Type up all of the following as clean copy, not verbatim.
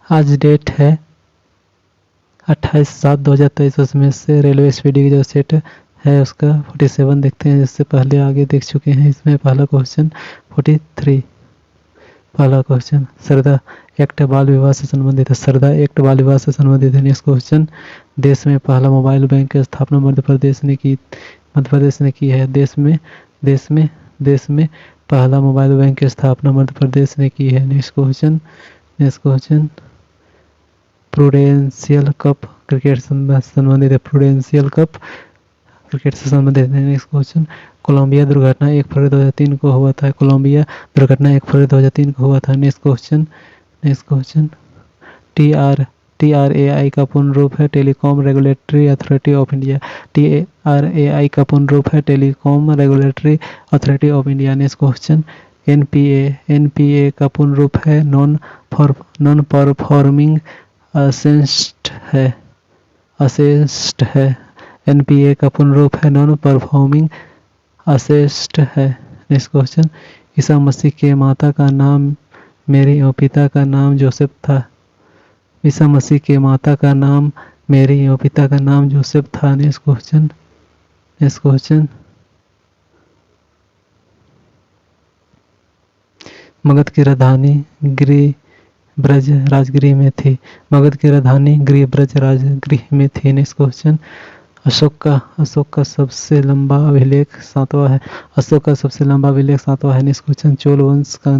आज डेट है 28/7/2023। उसमें से रेलवे स्पीड की जो सेट है उसका 47 देखते हैं, जिससे पहले आगे देख चुके हैं। इसमें पहला क्वेश्चन 43। पहला क्वेश्चन सरदा एक्ट बाल विवाह से संबंधित है। सरदा एक्ट बाल विवाह से संबंधित है। नेक्स्ट क्वेश्चन देश में पहला मोबाइल बैंक की स्थापना मध्य प्रदेश ने की है। देश में पहला मोबाइल बैंक की स्थापना मध्य प्रदेश ने की है। Next question prudential cup cricket से संबंधित है। प्रूडेंशियल कप क्रिकेट से संबंधित है। नेक्स्ट क्वेश्चन कोलंबिया दुर्घटना 1 फरवरी 2003 को हुआ था। कोलंबिया दुर्घटना 1 फरवरी 2003 को हुआ था। नेक्स्ट क्वेश्चन TRAI का पूर्ण रूप है telecom regulatory authority of India. TRAI का पूर्ण रूप है telecom regulatory authority of India. Next question NPA का पूर्ण रूप है नॉन परफॉर्मिंग असेस्ट है। NPA का पूर्ण रूप है नॉन परफॉर्मिंग असेस्ट है। नेक्स्ट क्वेश्चन ईसा मसीह के माता का नाम मेरी और पिता का नाम जोसेफ था। ईसा मसीह के माता का नाम मेरी और पिता का नाम जोसेफ था। नेक्स्ट क्वेश्चन मगध की राजधानी ब्रज राजगृह में थी। मगध की राजधानी ब्रज राजगृह में थी। नेक्स्ट क्वेश्चन अशोक का सबसे लंबा अभिलेख 7वां है। अशोक का सबसे लंबा अभिलेख 7वां है। नेक्स्ट क्वेश्चन चोल वंश का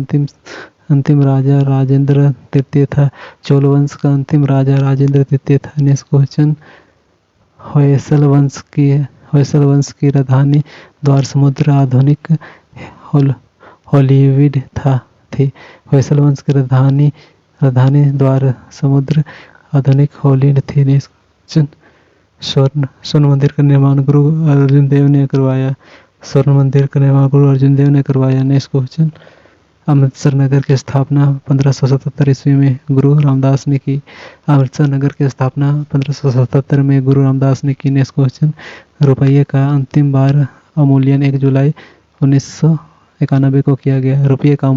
अंतिम राजा राजेंद्र तृतीय था। चोल वंश का अंतिम राजा राजेंद्र तृतीय था। नेक्स्ट क्वेश्चन होयसल वंश की राजधानी द्वार समुद्र आधुनिक हॉलीवुड थी। होयसल वंश की राजधानी द्वार समुद्र आधुनिक हॉलीवुड थी। नेक्स्ट क्वेश्चन स्वर्ण मंदिर का निर्माण गुरु अर्जुन देव ने करवाया। स्वर्ण मंदिर का निर्माण गुरु अर्जुन देव ने करवाया। नेक्स्ट क्वेश्चन अमृतसर नगर की स्थापना 1577 ईस्वी में गुरु रामदास ने की। अमृतसर नगर की स्थापना 1577 में गुरु रामदास ने की। नेक्स्ट क्वेश्चन रुपये का अंतिम बार अवमूल्यन 1 जुलाई 1991 को किया गया। रुपये का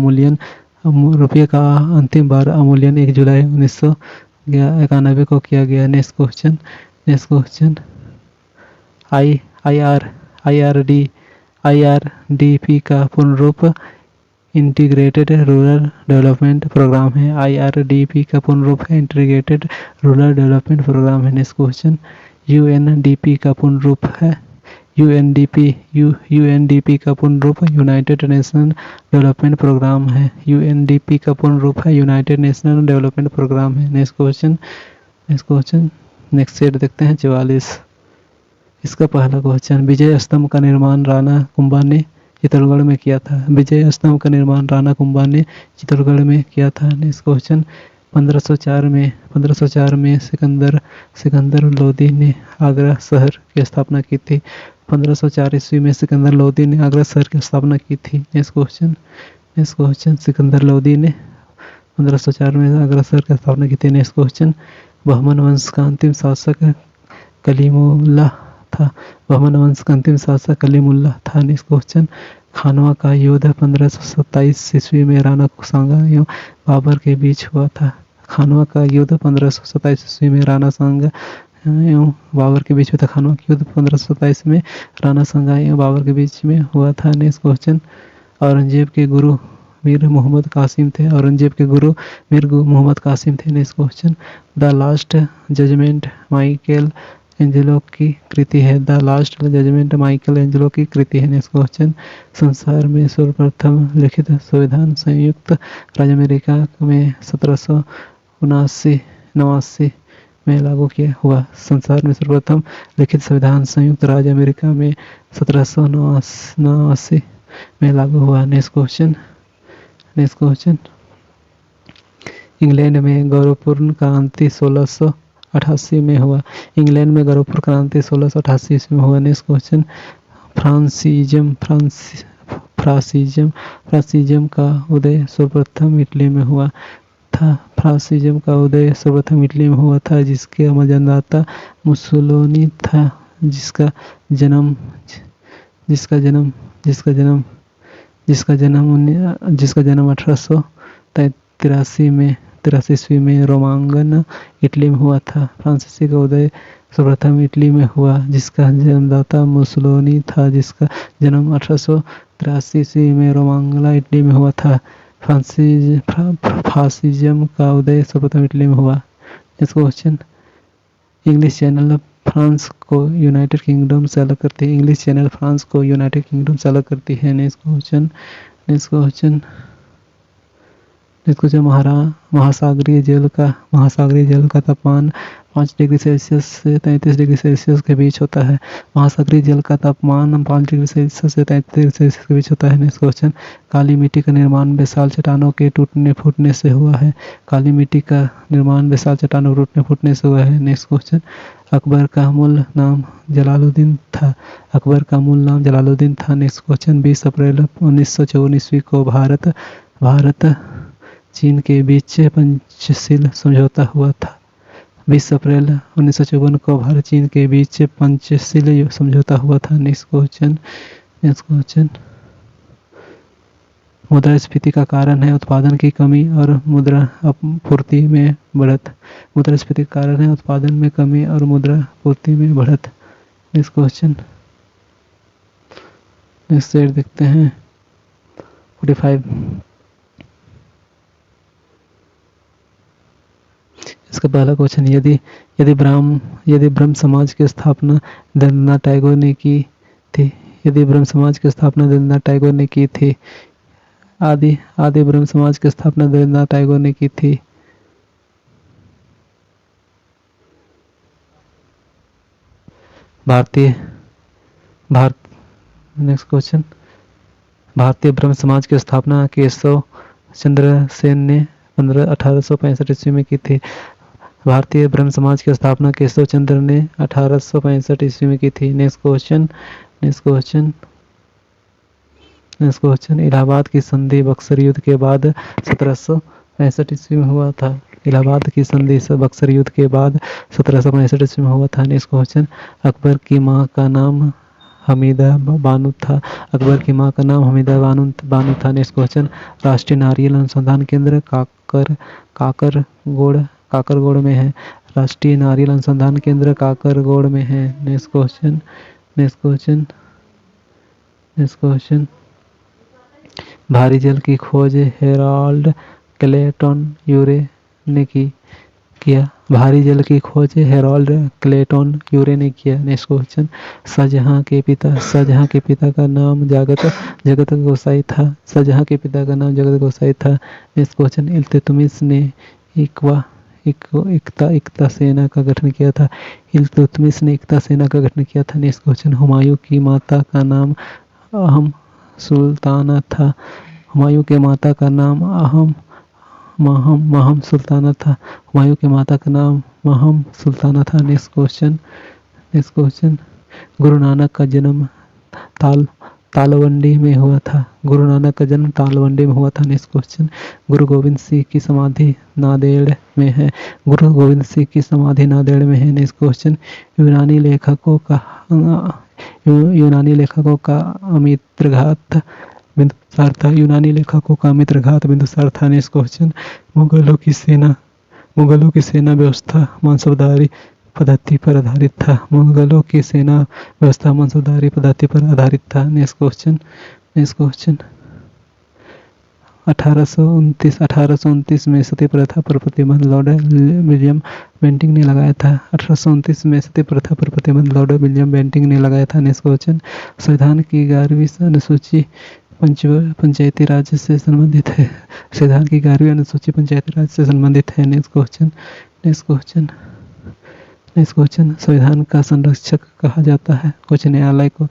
अंतिम बार अवमूल्यन 1 जुलाई 1991 को किया गया। नेक्स्ट क्वेश्चन IRDP का पूर्ण रूप इंटीग्रेटेड रूरल डेवलपमेंट प्रोग्राम है। IRDP का पूर्ण रूप है इंटीग्रेटेड रूरल डेवलपमेंट प्रोग्राम है। नेक्स्ट क्वेश्चन UNDP का पूर्ण रूप है UNDP का पूर्ण रूप यूनाइटेड नेशन डेवलपमेंट प्रोग्राम है। UNDP का पूर्ण रूप है यूनाइटेड नेशनल डेवलपमेंट प्रोग्राम है। नेक्स्ट क्वेश्चन नेक्स्ट सेट देखते हैं 44। इसका पहला क्वेश्चन विजय स्तंभ का निर्माण राणा कुंभा ने चित्तौड़गढ़ में किया था। विजय स्तंभ का निर्माण राणा कुंभा ने चित्तौड़गढ़ में किया था। नेक्स्ट क्वेश्चन 1504 में सिकंदर लोदी ने आगरा शहर की स्थापना की थी। 1504 ईस्वी में सिकंदर लोदी ने आगरा शहर की स्थापना की थी। नेक्स्ट क्वेश्चन सिकंदर लोदी ने 1504 में आगरा शहर की स्थापना की थी। नेक्स्ट क्वेश्चन बहमन वंश का अंतिम शासक कलीमुल्लाह था। बहमन वंश का अंतिम शासक कलीमुल्लाह था। नेक्स्ट क्वेश्चन खानवा का युद्ध 1527 ईस्वी में राणा सांगा एवं बाबर के बीच हुआ था। खानवा का युद्ध 1527 ईस्वी में राणा सांगा एवं बाबर के बीच में था। खानवा का युद्ध 1527 में राणा सांगा एवं बाबर के बीच में हुआ था। नेक्स्ट क्वेश्चन औरंगजेब के गुरु मीर मोहम्मद कासिम थे। औरंगजेब के गुरु मीर मोहम्मद कासिम थे। Next question the last judgement Michelangelo की कृति है। The last judgement Michelangelo की कृति है। नेक्स्ट क्वेश्चन संसार में सर्वप्रथम लिखित संविधान संयुक्त राज्य अमेरिका में 1789 में लागू किया हुआ। संसार में सर्वप्रथम लिखित संविधान संयुक्त राज्य अमेरिका में 1789 में लागू हुआ। नेक्स्ट क्वेश्चन इंग्लैंड में गौरवपूर्ण क्रांति 1688 में हुआ। इंग्लैंड में गौरवपूर्ण क्रांति 1688 ईस्वी में हुआ। नेक्स्ट क्वेश्चन फ्रांसिज्म का उदय सर्वप्रथम इटली में हुआ था। फ्रांसिज्म का उदय सर्वप्रथम इटली में हुआ था, जिसके अमरजनदाता मुसोलिनी था, जिसका जन्म 1883 में 1383 ईस्वी में रोमांगन इटली में हुआ था। फ्रांसीसी का उदय सर्वप्रथम इटली में हुआ, जिसका जन्मदाता मुसोलिनी था, जिसका जन्म 1883 ईस्वी में रोमांगला इटली में हुआ था। फासिज्म का उदय सर्वप्रथम इटली में हुआ। Next question, English channel France को यूनाइटेड किंगडम से अलग करती है। इंग्लिश चैनल फ्रांस को यूनाइटेड किंगडम से अलग करती है। नेक्स्ट क्वेश्चन, महासागरीय जल का तापमान 5 डिग्री सेल्सियस से 33 डिग्री सेल्सियस के बीच होता है। महासागरीय जल का तापमान 5 डिग्री सेल्सियस से 33 डिग्री सेल्सियस के बीच होता है। नेक्स्ट क्वेश्चन, काली मिट्टी का निर्माण बेसाल्ट चट्टानों के टूटने फूटने से हुआ है। काली मिट्टी का निर्माण बेसाल्ट चट्टानों के टूटने फूटने से हुआ है। नेक्स्ट क्वेश्चन, अकबर का मूल नाम जलालुद्दीन था। नेक्स्ट क्वेश्चन, 20 अप्रैल 1954 ईस्वी को भारत चीन के बीच पंचशील समझौता हुआ था। 20 अप्रैल 1954 को भारत चीन के बीच पंचशील समझौता हुआ था। नेक्स्ट क्वेश्चन, मुद्रास्फीति का कारण है उत्पादन की कमी और मुद्रा आपूर्ति में बढ़त। मुद्रास्फीति का कारण है उत्पादन में कमी और मुद्रा आपूर्ति में बढ़त। नेक्स्ट क्वेश्चन, नेक्स्ट सेट देखते हैं 45। इसका पहला क्वेश्चन, यदि ब्रह्म समाज की स्थापना देवेंद्रनाथ टैगोर ने की थी। यदि ब्रह्म समाज की स्थापना देवेंद्रनाथ टैगोर ने की थी। आदि ब्रह्म समाज की स्थापना देवेंद्रनाथ टैगोर ने की थी। नेक्स्ट क्वेश्चन, भारतीय ब्रह्म समाज की स्थापना केशव चंद्र सेन ने 1865 ईस्वी में की थी। भारतीय ब्रह्म समाज की स्थापना केशव चंद्र ने 1865 ईस्वी में की थी। नेक्स्ट क्वेश्चन, इलाहाबाद की संधि बक्सर युद्ध के बाद 1765 ईस्वी में हुआ था। इलाहाबाद की संधि बक्सर युद्ध के बाद 1765 ईस्वी में हुआ था। नेक्स्ट क्वेश्चन, अकबर की मां का नाम हमीदा बानो था। नेक्स्ट क्वेश्चन, राष्ट्रीय नारियल अनुसंधान केंद्र काकरगोड़ में है। राष्ट्रीय नारियल अनुसंधान केंद्र काकरगोड़ में है। नेक्स्ट क्वेश्चन, भारी जल की खोज हेराल्ड क्लेटन यूरे ने किया। भारी जल की खोज हेराल्ड क्लेटन यूरे ने किया। नेक्स्ट क्वेश्चन, शाहजहां के पिता का नाम जगत गोसाई था। नेक्स्ट क्वेश्चन, इल्तुतमिश ने एकता सेना का गठन किया था। नेक्स्ट क्वेश्चन, हुमायूं की माता का नाम अहम सुल्ताना था। महम सुल्ताना था। नेक्स्ट क्वेश्चन, गुरु नानक का जन्म तालवंडी में हुआ था। नेक्स्ट क्वेश्चन, गुरु गोविंद सिंह की समाधि नांदेड़ में है। नेक्स्ट क्वेश्चन, यूनानी लेखकों का अमित्रघात बिंदुसार था। नेक्स्ट क्वेश्चन, मुगलों की सेना व्यवस्था मानसबदारी पद्धति पर आधारित था। नेक्स्ट क्वेश्चन, 1829 में सती प्रथा पर प्रतिबंध लॉर्ड विलियम बेंटिंक ने लगाया था। नेक्स्ट क्वेश्चन, संविधान की 11वीं अनुसूची पंचायती राज से संबंधित है। नेक्स्ट क्वेश्चन, संविधान का संरक्षक कहा जाता है उच्च न्यायालय को।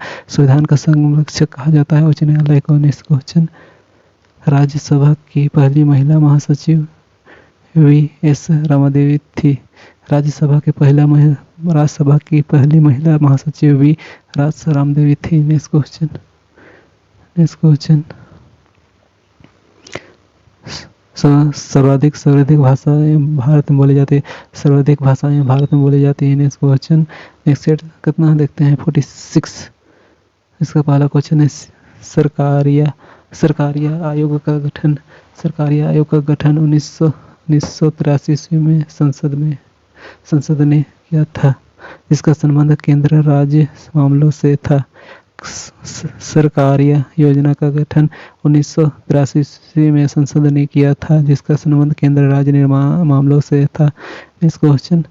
नेक्स्ट क्वेश्चन, राज्यसभा की पहली महिला महासचिव वी.एस. रामादेवी थी। राज्यसभा की पहली महिला महासचिव वी.एस. रामादेवी थी। नेक्स्ट क्वेश्चन, सर्वाधिक भाषाएं भारत में बोली जाती है। नेक्स्ट क्वेश्चन, सेट कितना देखते हैं 46। इसका पहला क्वेश्चन है सरकारिया आयोग का गठन 1900 1983 ईस्वी में संसद ने किया था, जिसका संबंध केंद्र राज्य मामलों से था। सरकारिया योजना का गठन 1983 ईस्वी में संसद ने किया था, जिसका संबंध केंद्र राज्य निर्माण मामलों से था। नेक्स्ट क्वेश्चन,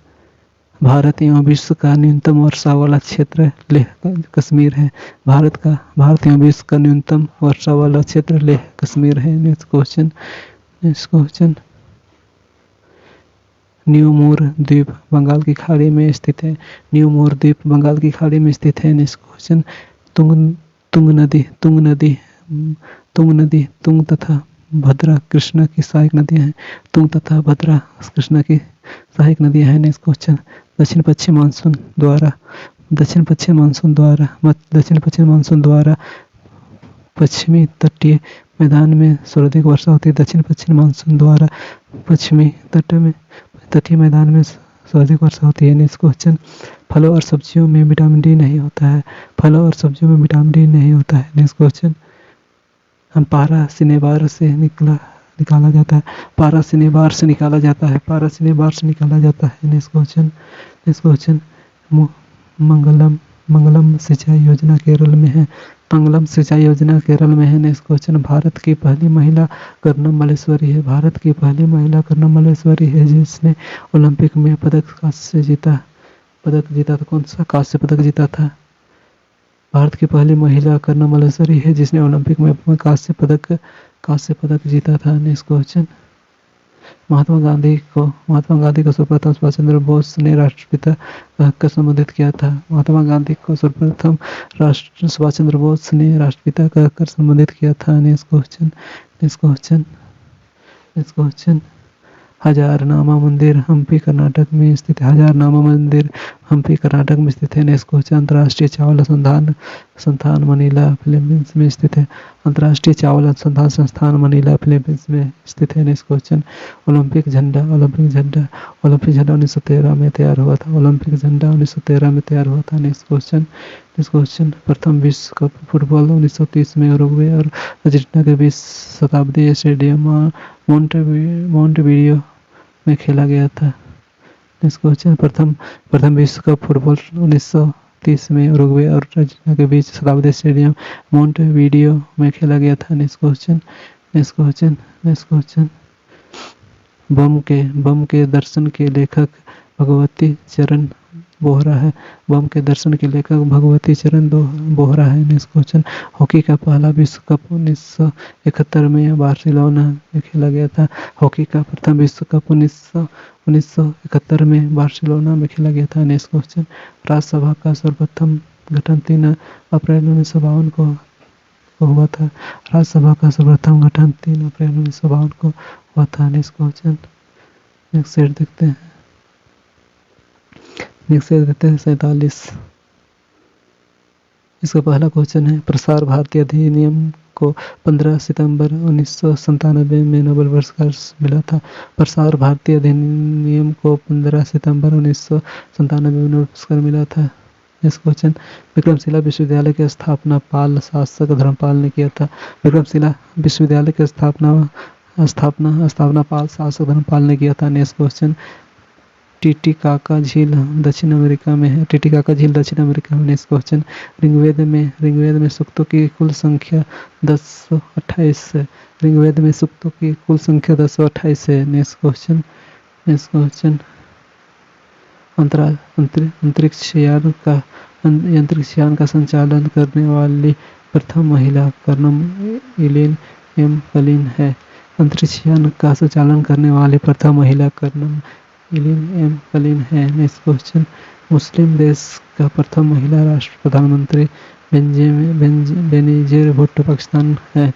भारत एवं विश्व का न्यूनतम वर्षा वाला क्षेत्र लेह कश्मीर है। भारत एवं विश्व का न्यूनतम वर्षा वाला क्षेत्र लेह कश्मीर है। नेक्स्ट क्वेश्चन, न्यू मूर द्वीप बंगाल की खाड़ी में स्थित है। न्यू मूर द्वीप बंगाल की खाड़ी में स्थित है। नेक्स्ट क्वेश्चन, तुंग तथा भद्रा कृष्णा की सहायक नदियां हैं। तुंग तथा भद्रा कृष्णा की सहायक नदियां हैं। नेक्स्ट क्वेश्चन, दक्षिण पश्चिम मानसून द्वारा पश्चिमी तटीय मैदान में सर्वाधिक वर्षा होती है। दक्षिण पश्चिम मानसून द्वारा पश्चिमी तटीय मैदान में सर्वाधिक वर्षा होती है। नेक्स्ट क्वेश्चन, फलों और सब्जियों में विटामिन डी नहीं होता है। नेक्स्ट क्वेश्चन, पारा सिनेबार से निकाला जाता है। नेक्स्ट क्वेश्चन, मंगलम सिंचाई योजना केरल में है। नेक्स्ट क्वेश्चन, भारत की पहली महिला कर्नम मल्लेश्वरी है, जिसने ओलंपिक में कांस्य जीता था। कौन सा कांस्य पदक जीता था? भारत की पहली महिला कर्नम मल्लेश्वरी है, जिसने ओलंपिक में कांस्य पदक जीता था। नेक्स्ट क्वेश्चन, महात्मा गांधी को सर्वप्रथम सुभाष चंद्र बोस ने राष्ट्रपिता कहकर संबोधित किया था। नेक्स्ट क्वेश्चन, हजारनामा मंदिर हम्पी कर्नाटक में स्थित है। नेक्स्ट क्वेश्चन, अंतर्राष्ट्रीय चावल संस्थान मनीला फिलीपींस में स्थित है। नेक्स्ट क्वेश्चन, ओलंपिक झंडा 1913 में तैयार हुआ था। नेक्स्ट क्वेश्चन, प्रथम विश्व कप फुटबॉल 1930 में उरुग्वे और अर्जेंटीना के बीच शताब्दी स्टेडियम मोंटेवीडियो में खेला गया था। नेक्स्ट क्वेश्चन, प्रथम विश्व कप फुटबॉल 1930 में उरुग्वे और अर्जेंटीना के बीच शताब्दी स्टेडियम मोंटेवीडियो में खेला गया था। नेक्स्ट क्वेश्चन, बम के दर्शन के लेखक भगवती चरण बोहरा है। नेक्स्ट क्वेश्चन, हॉकी का पहला विश्व कप 1971 में बार्सिलोना में खेला गया था। हॉकी का प्रथम विश्व कप 1971 में बार्सिलोना में खेला गया था। नेक्स्ट क्वेश्चन, राज्यसभा का सर्वप्रथम गठन 3 अप्रैल 1952 को हुआ था। नेक्स्ट क्वेश्चन, नेक्स्ट सेट देखते हैं। 47। इसका पहला क्वेश्चन है, प्रसार भारती अधिनियम को 15 सितंबर 1997 में नोबेल पुरस्कार मिला था। प्रसार भारती अधिनियम को 15 सितंबर 1997 में नोबेल पुरस्कार मिला था। नेक्स्ट क्वेश्चन, विक्रमशिला विश्वविद्यालय की स्थापना पाल शासक धर्मपाल ने किया था। विक्रमशिला विश्वविद्यालय की स्थापना पाल शासक धर्मपाल ने किया था। नेक्स्ट क्वेश्चन, टिटिकाका झील दक्षिण अमेरिका में है। नेक्स्ट क्वेश्चन, ऋग्वेद में सूक्तों की कुल संख्या 1028 है। नेक्स्ट क्वेश्चन, अंतरिक्ष यान का संचालन करने वाली प्रथम महिला कर्नल एलिन एम कलिन है। नेक्स्ट क्वेश्चन, मुस्लिम देश का प्रथम महिला राष्ट्र प्रधानमंत्री बेनजीर भुट्टो पाकिस्तान है।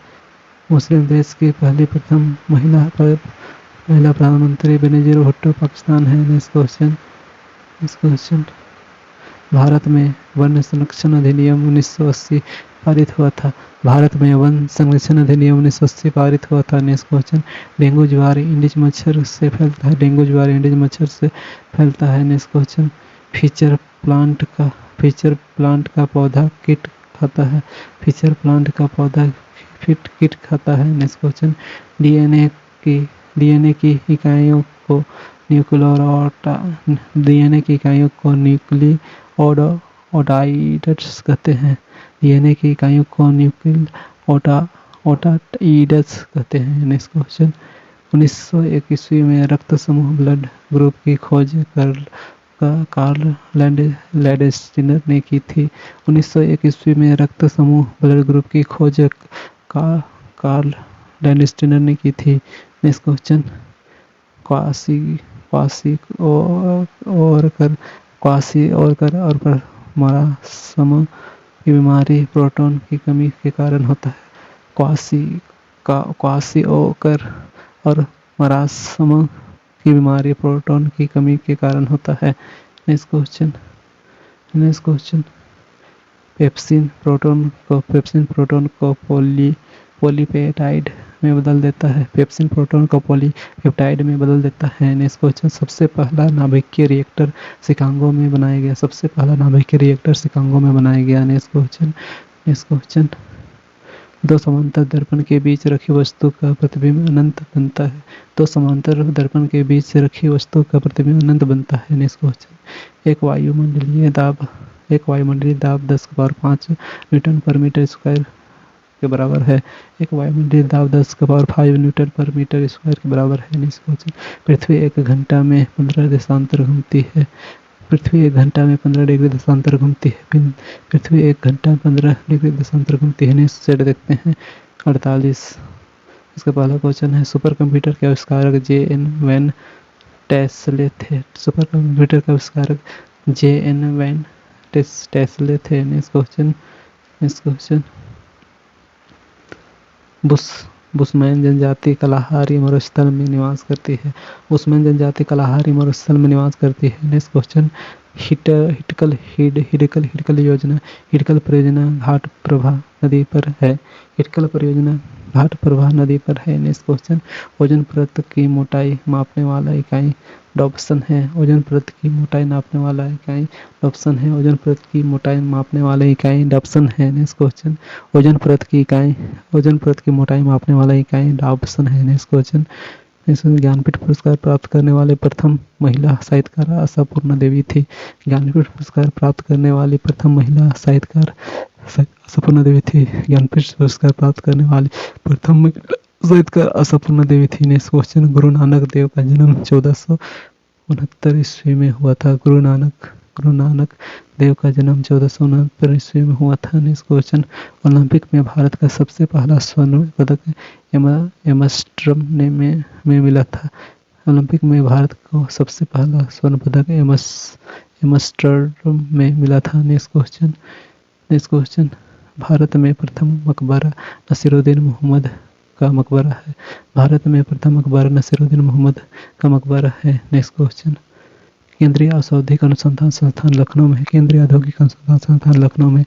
मुस्लिम देश की पहली प्रथम महिला प्रधानमंत्री बेनजीर भुट्टो पाकिस्तान है। नेक्स्ट क्वेश्चन, भारत में वन संरक्षण अधिनियम 1980 पारित हुआ था। नेक्स्ट क्वेश्चन, डेंगू ज्वार इंडिज मच्छर से फैलता है। नेक्स्ट क्वेश्चन, फीचर प्लांट का पौधा कीट खाता है। नेक्स्ट क्वेश्चन, डीएनए की डीएनए की इकाइयों को न्यूक्लियोटाइड्स कहते हैं। डीएनए की इकाइयों को न्यूक्लियोटाइड्स कहते हैं। नेक्स्ट क्वेश्चन, 1901 ईस्वी में रक्त समूह ब्लड ग्रुप की खोज कार्ल लैंडस्टीनर ने की थी। 1901 ईस्वी में रक्त समूह ब्लड ग्रुप की खोज कार्ल लैंडस्टीनर ने की थी। नेक्स्ट क्वेश्चन, क्वासी-ओरकर और मरासम की बीमारी प्रोटॉन की कमी के कारण होता है। क्वासी-ओकर और मरासम की बीमारी प्रोटॉन की कमी के कारण होता है। नेक्स्ट क्वेश्चन, पेप्सिन प्रोटॉन को पॉलीपेप्टाइड में बदल देता है। पेप्सिन प्रोटॉन को पॉलीपेप्टाइड में बदल देता है। नेक्स्ट क्वेश्चन, सबसे पहला नाभिकीय रिएक्टर शिकागो में बनाया गया। सबसे पहला नाभिकीय रिएक्टर शिकागो में बनाया गया। नेक्स्ट क्वेश्चन, दो समांतर दर्पण के बीच रखी वस्तु का प्रतिबिंब अनंत बनता है। दो समांतर दर्पण के बीच रखी वस्तु का प्रतिबिंब अनंत बनता है। नेक्स्ट क्वेश्चन, एक वायुमंडलीय दाब 10⁵ न्यूटन पर मीटर स्क्वायर के बराबर है। एक वायुमंडलीय दाब 10⁵ न्यूटन पर मीटर स्क्वायर के बराबर है। नेक्स्ट क्वेश्चन, पृथ्वी 1 घंटा में 15 देशांतर घूमती है। पृथ्वी 1 घंटा में 15 डिग्री देशांतर घूमती है। पृथ्वी 1 घंटा में 15 डिग्री देशांतर घूमती है। नेक्स्ट सेट देखते हैं 48। इसका पहला क्वेश्चन है, सुपर कंप्यूटर के आविष्कारक जे.एन. वैन टेस्ले थे। सुपर कंप्यूटर के आविष्कारक जे.एन. वैन टेस्ले थे। नेक्स्ट क्वेश्चन, बुशमैन जनजाति कलाहारी मरुस्थल में निवास करती है। बुशमैन जनजाति कलाहारी मरुस्थल में निवास करती है। नेक्स्ट क्वेश्चन, हिडकल परियोजना घाटप्रभा नदी पर है। हिडकल परियोजना घाटप्रभा नदी पर है। नेक्स्ट क्वेश्चन, ओजोन परत की मोटाई मापने वाला इकाई डॉप्सन है। ओजोन परत की मोटाई नापने वाला इकाई डॉप्सन है। ओजोन परत की मोटाई मापने वाला इकाई डॉप्सन है। नेक्स्ट क्वेश्चन, ओजोन परत की मोटाई मापने वाला इकाई डॉप्सन है। नेक्स्ट क्वेश्चन, ज्ञानपीठ पुरस्कार प्राप्त करने वाले प्रथम महिला साहित्यकार आशापूर्णा देवी थी। ज्ञानपीठ पुरस्कार प्राप्त करने वाली प्रथम महिला साहित्यकार आशापूर्णा देवी थी। ज्ञानपीठ पुरस्कार प्राप्त करने वाली प्रथम महिला साहित्यकार आशापूर्णा देवी थी। नेक्स्ट क्वेश्चन, गुरु नानक देव का जन्म 1469 ईस्वी में हुआ था। गुरु नानक देव का जन्म 1469 ईस्वी में हुआ था। नेक्स्ट क्वेश्चन, ओलंपिक में भारत का सबसे पहला स्वर्ण पदक एम्स्टर्डम में मिला था। ओलंपिक में भारत को सबसे पहला स्वर्ण पदक एम्स्टर्डम में मिला था। नेक्स्ट क्वेश्चन, भारत में प्रथम मकबरा नसीरुद्दीन मोहम्मद का मकबरा है। भारत में प्रथम मकबरा नसीरुद्दीन मोहम्मद का मकबरा है। नेक्स्ट क्वेश्चन, केंद्रीय औषधिक अनुसंधान संस्थान लखनऊ में। केंद्रीय औद्योगिक अनुसंधान संस्थान लखनऊ में।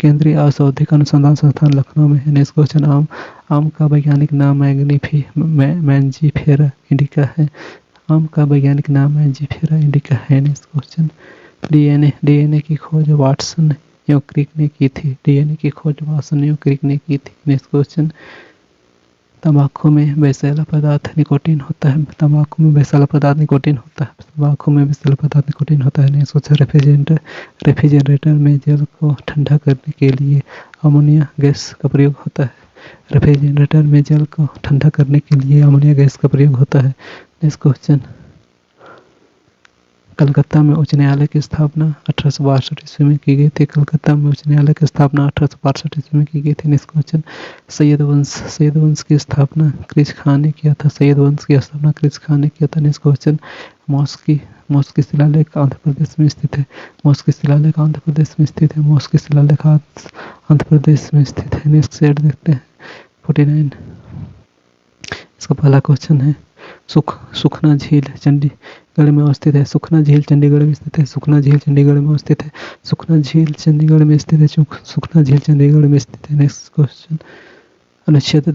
केंद्रीय औषधिक अनुसंधान संस्थान लखनऊ में है। नेक्स्ट क्वेश्चन, आम का वैज्ञानिक नाम मैंजीफेरा इंडिका है। आम का वैज्ञानिक नाम मैंजीफेरा इंडिका है। नेक्स्ट क्वेश्चन, डीएनए की खोज वाटसन एवं क्रिक ने की थी। डीएनए की खोज वाटसन एवं क्रिक ने की थी। नेक्स्ट क्वेश्चन, तंबाकू में वैसेला पदार्थ निकोटीन होता है। तंबाकू में वैसेला पदार्थ निकोटीन होता है। तंबाकू में वैसेला पदार्थ निकोटीन होता है। नेक्स्ट क्वेश्चन, रेफ्रिजरेटर में जल को ठंडा करने के लिए अमोनिया गैस का प्रयोग होता है। रेफ्रिजरेटर में जल को ठंडा करने के लिए अमोनिया गैस का प्रयोग होता है। नेक्स्ट क्वेश्चन, कलकत्ता में उच्च न्यायालय की स्थापना 1862 ईस्वी में की गई थी। कलकत्ता में उच्च न्यायालय की स्थापना 1862 ईस्वी में की गई थी। नेक्स्ट क्वेश्चन, सैयद वंश की स्थापना क्रिच खान ने किया था। सैयद वंश की स्थापना क्रिच खान ने किया था। नेक्स्ट क्वेश्चन, मॉस्की शिलालेख आंध्र प्रदेश में स्थित है। मॉस्की शिलालेख आंध्र प्रदेश में स्थित है। मॉस्की शिलालेख आंध्र प्रदेश में स्थित है। नेक्स्ट सेट देखते हैं 49। इसका पहला क्वेश्चन है, सुखना झील चंडीगढ़ में अवस्थित है। सुखना झील चंडीगढ़ में स्थित है। सुखना झील चंडीगढ़ में अवस्थित है। सुखना झील चंडीगढ़ में स्थित है। सुखना झील चंडीगढ़ में स्थित है। नेक्स्ट क्वेश्चन, अनुच्छेद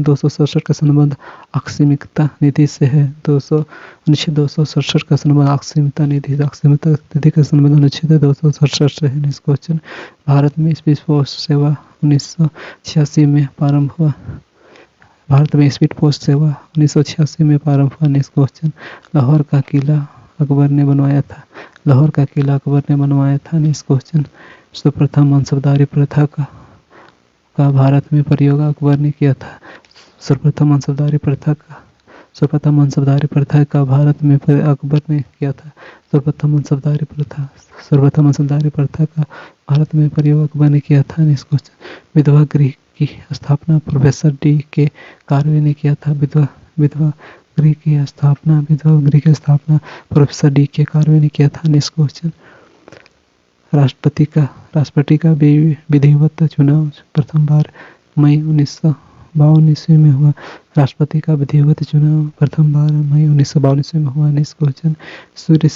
267 का संबंध अकस्मिकता निधि से है। अनुच्छेद 267 का संबंध अकस्मिकता निधि का संबंध अनुच्छेद 267 से है। नेक्स्ट क्वेश्चन, भारत में स्पीड पोस्ट सेवा 1986 में प्रारंभ हुआ। भारत में स्पीड पोस्ट सेवा 1986 में प्रारंभ हुआ। नेक्स्ट क्वेश्चन, लाहौर का किला अकबर ने बनवाया था। लाहौर का किला अकबर ने बनवाया था। नेक्स्ट क्वेश्चन, सर्वप्रथम मनसबदारी प्रथा का भारत में प्रयोग अकबर ने किया था। सर्वप्रथम मनसबदारी प्रथा का भारत में अकबर ने किया था। सर्वप्रथम मनसबदारी प्रथा का भारत में प्रयोग अकबर ने किया था। नेक्स्ट क्वेश्चन, विधवा गृह की स्थापना प्रोफेसर डी के कार्वे ने किया था। विधवा गृह की स्थापना प्रोफेसर डी के कार्वे ने किया था। नेक्स्ट क्वेश्चन, राष्ट्रपति का विधिवत चुनाव प्रथम बार मई 1952 ईस्वी में हुआ। राष्ट्रपति का विधिवत चुनाव प्रथम बार मई 1952 ईस्वी में हुआ। नेक्स्ट क्वेश्चन, सूर्य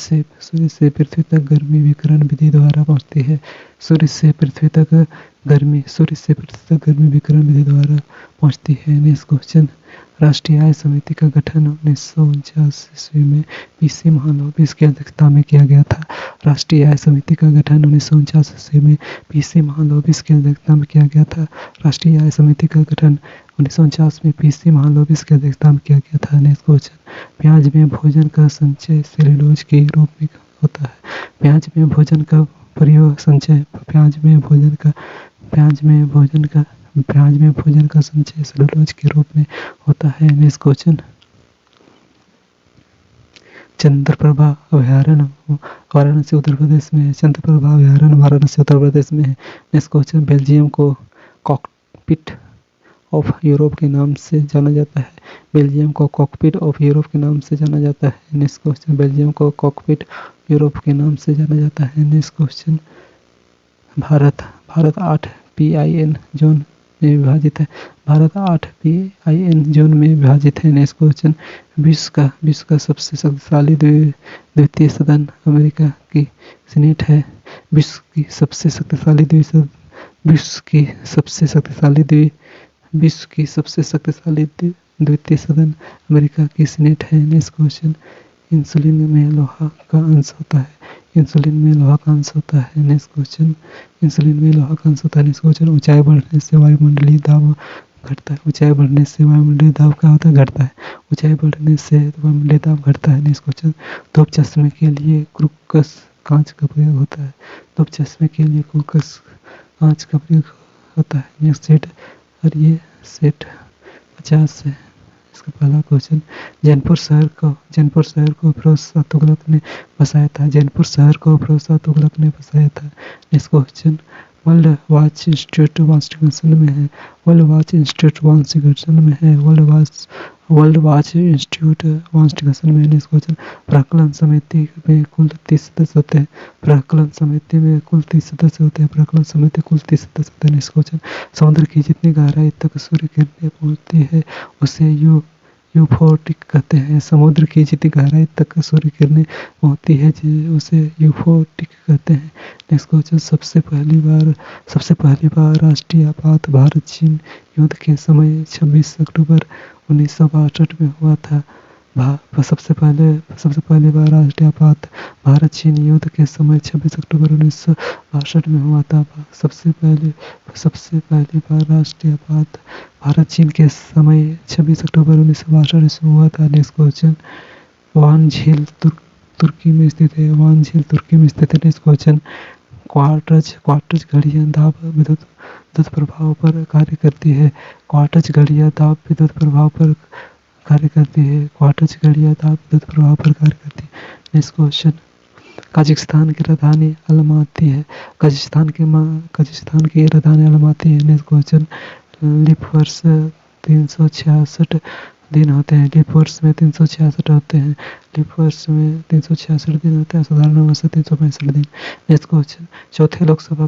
से पृथ्वी तक गर्मी विकिरण विधि द्वारा पहुंचती है। सूर्य से पृथ्वी तक गर्मी विकिरण विधि द्वारा पहुंचती है। नेक्स्ट क्वेश्चन, राष्ट्रीय आय समिति का गठन 1949 ईस्वी में पीसी महालनोबिस की अध्यक्षता में किया गया था। राष्ट्रीय आय समिति का गठन 1949 ईस्वी में पीसी महालनोबिस की अध्यक्षता में किया गया था। राष्ट्रीय आय समिति का गठन 1949 में पीसी महालनोबिस की अध्यक्षता में किया गया था। नेक्स्ट क्वेश्चन, प्याज में भोजन का संचय सेल्यूलोज के रूप में होता है। प्याज में भोजन का संचय सेल्यूलोज के रूप में होता है। नेक्स्ट क्वेश्चन, चंद्रप्रभा अभयारण्य वाराणसी उत्तर प्रदेश में है। चंद्रप्रभा अभयारण्य वाराणसी उत्तर प्रदेश में है। नेक्स्ट क्वेश्चन, बेल्जियम को कॉकपिट ऑफ यूरोप के नाम से जाना जाता है। बेल्जियम को कॉकपिट ऑफ यूरोप के नाम से जाना जाता है। नेक्स्ट क्वेश्चन, बेल्जियम को कॉकपिट यूरोप के नाम से जाना जाता है। Next question, Bharat 8 PIN zone में विभाजित है। भारत 8 PIN जोन में विभाजित है। नेक्स्ट क्वेश्चन, विश्व का सबसे शक्तिशाली द्वितीय सदन अमेरिका की सीनेट है। विश्व की सबसे शक्तिशाली द्वितीय सदन अमेरिका की सीनेट है। नेक्स्ट क्वेश्चन, इंसुलिन में लोहा का अंश होता है। नेक्स्ट क्वेश्चन, ऊंचाई बढ़ने से वायुमंडलीय दाब घटता है। ऊंचाई बढ़ने से वायुमंडलीय दाब घटता है। नेक्स्ट क्वेश्चन, धूप चश्मे के लिए क्रूकस कांच का प्रयोग होता है। नेक्स्ट सेट, और ये सेट 50 है। इसका पहला क्वेश्चन, जौनपुर शहर को फिरोजशाह तुगलक ने बसाया था। Next question, world watch institute Washington में है। वर्ल्ड वॉच इंस्टीट्यूट वाशिंगटन में। नेक्स्ट क्वेश्चन, प्राक्कलन समिति में कुल 30 सदस्य होते हैं। नेक्स्ट क्वेश्चन, समुद्र की जितनी गहराई तक सूर्य किरणें पहुंचती है उसे यूफोटिक कहते हैं। समुद्र की जितनी गहराई तक सूर्य किरणें पहुंचती है उसे यूफोटिक कहते हैं। नेक्स्ट क्वेश्चन, सबसे पहली बार राष्ट्रीय आपात भारत चीन युद्ध के समय 26 अक्टूबर 1962 में हुआ था। सबसे पहली बार राष्ट्रीय आपात भारत चीन युद्ध के समय 26 अक्टूबर 1962 में हुआ था। सबसे पहली बार राष्ट्रीय आपात भारत चीन के समय 26 अक्टूबर 1962 में हुआ था। नेक्स्ट क्वेश्चन, वान झील तुर्की में स्थित है। नेक्स्ट क्वेश्चन, क्वार्ट्ज घड़ियां दाब विद्युत प्रभाव पर कार्य करती है। नेक्स्ट क्वेश्चन, कजाकिस्तान की राजधानी अलमाती है। नेक्स्ट क्वेश्चन, लीप वर्ष 366 दिन होते हैं। लीप वर्ष में 366 दिन होते हैं। साधारण वर्ष 365 दिन। नेक्स्ट क्वेश्चन, चौथे लोकसभा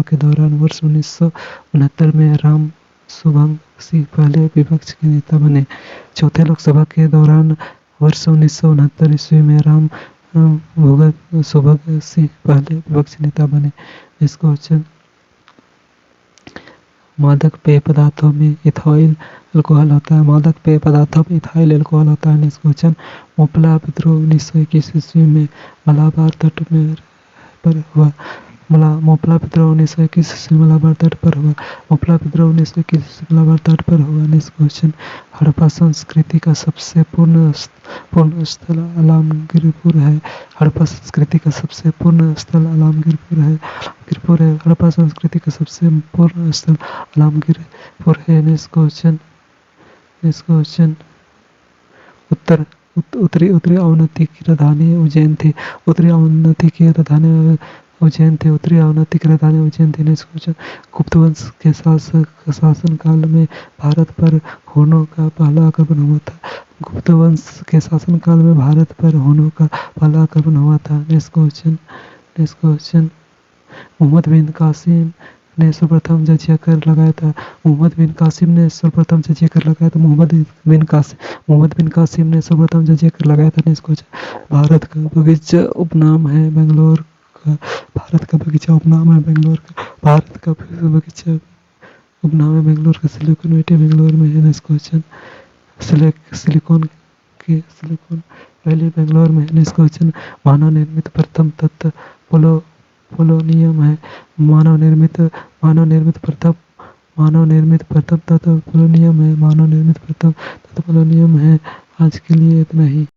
के दौरान वर्ष 1969 में राम सुभग सिंह पहले विपक्ष के नेता बने। चौथे लोकसभा के दौरान वर्ष 1969 ईस्वी में राम सुभग सिंह पहले विपक्ष नेता बने। नेक्स्ट क्वेश्चन, मादक पेय पदार्थों में इथाइल अल्कोहल होता है। नेक्स्ट क्वेश्चन, मोपला विद्रोह 1921 ईस्वी में मलाबार तट पर हुआ। मोपला विद्रोह 1921 से मलाबार तट पर हुआ। मोपला विद्रोह 1921 से मलाबार तट पर हुआ। नेक्स्ट क्वेश्चन, हड़प्पा संस्कृति का सबसे पूर्ण स्थल आलमगीरपुर है। हड़प्पा संस्कृति का सबसे पूर्ण स्थल आलमगीरपुर है। हड़प्पा संस्कृति का सबसे पूर्ण स्थल आलमगीरपुर है। नेक्स्ट क्वेश्चन, उत्तरी अवनति की राजधानी उज्जैन थी। उत्तरी अवनति की राजधानी उज्जैन थी। नेक्स्ट क्वेश्चन, गुप्त वंश के शासन काल में भारत पर हुनों का पहला आक्रमण हुआ था। गुप्त वंश के शासन काल में भारत पर हुनों का पहला आक्रमण हुआ था। नेक्स्ट क्वेश्चन, मोहम्मद बिन कासिम ने सर्वप्रथम जजिया कर लगाया था। मोहम्मद बिन कासिम ने सर्वप्रथम जजिया कर लगाया था। मोहम्मद बिन कासिम ने सर्वप्रथम जजिया कर लगाया था। नेक्स्ट क्वेश्चन, भारत का बगीचा उपनाम है बेंगलोर का। भारत का बगीचा उपनाम है बेंगलोर का। सिलिकॉन वैली बेंगलोर में है। Next question, silicon valley Bangalore में है। नेक्स्ट क्वेश्चन, मानव निर्मित प्रथम तत्व पोलोनियम है। मानव निर्मित प्रथम तत्व पोलोनियम है। आज के लिए इतना ही।